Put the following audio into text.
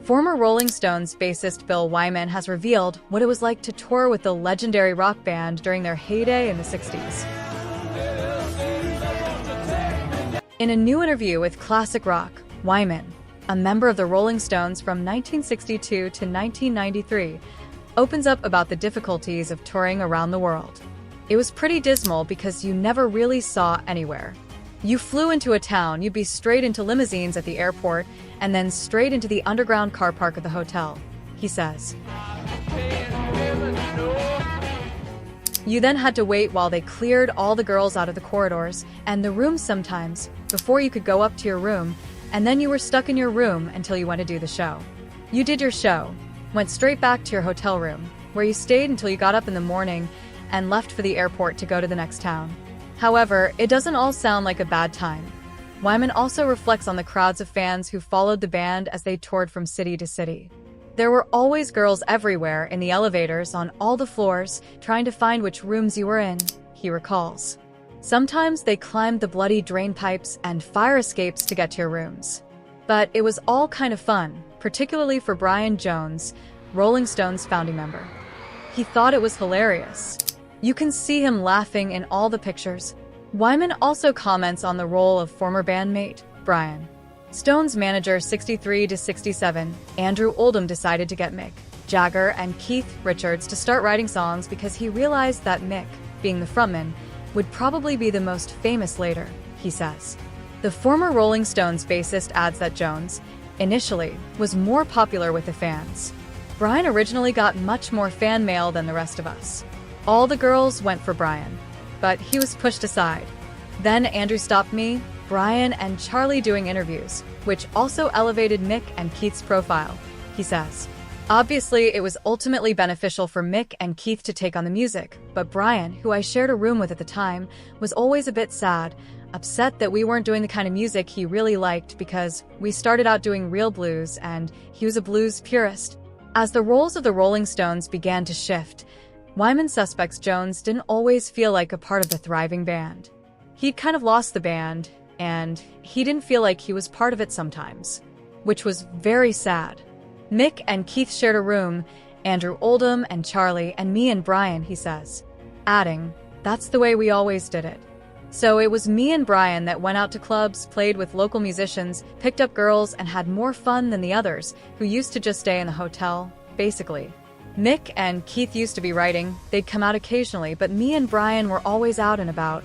Former Rolling Stones bassist Bill Wyman has revealed what it was like to tour with the legendary rock band during their heyday in the 60s. In a new interview with Classic Rock, Wyman, a member of the Rolling Stones from 1962 to 1993, opens up about the difficulties of touring around the world. It was pretty dismal because you never really saw anywhere. You flew into a town, you'd be straight into limousines at the airport, and then straight into the underground car park of the hotel, he says. You then had to wait while they cleared all the girls out of the corridors and the rooms sometimes, before you could go up to your room, and then you were stuck in your room until you went to do the show. You did your show, went straight back to your hotel room, where you stayed until you got up in the morning and left for the airport to go to the next town. However, it doesn't all sound like a bad time. Wyman also reflects on the crowds of fans who followed the band as they toured from city to city. There were always girls everywhere, in the elevators, on all the floors, trying to find which rooms you were in, he recalls. Sometimes they climbed the bloody drain pipes and fire escapes to get to your rooms. But it was all kind of fun, particularly for Brian Jones, Rolling Stones founding member. He thought it was hilarious. You can see him laughing in all the pictures. Wyman also comments on the role of former bandmate, Brian. Stones manager 63 to 67, Andrew Oldham, decided to get Mick Jagger and Keith Richards to start writing songs because he realized that Mick, being the frontman, would probably be the most famous later, he says. The former Rolling Stones bassist adds that Jones, initially, was more popular with the fans. Brian originally got much more fan mail than the rest of us. All the girls went for Brian, but he was pushed aside. Then Andrew stopped me, Brian, and Charlie doing interviews, which also elevated Mick and Keith's profile, he says. Obviously, it was ultimately beneficial for Mick and Keith to take on the music, but Brian, who I shared a room with at the time, was always a bit sad, upset that we weren't doing the kind of music he really liked because we started out doing real blues and he was a blues purist. As the roles of the Rolling Stones began to shift, Wyman suspects Jones didn't always feel like a part of the thriving band. He'd kind of lost the band, and he didn't feel like he was part of it sometimes, which was very sad. Mick and Keith shared a room, Andrew Oldham and Charlie, and me and Brian, he says, adding, that's the way we always did it. So it was me and Brian that went out to clubs, played with local musicians, picked up girls, and had more fun than the others, who used to just stay in the hotel, basically. Mick and Keith used to be writing, they'd come out occasionally, but me and Brian were always out and about.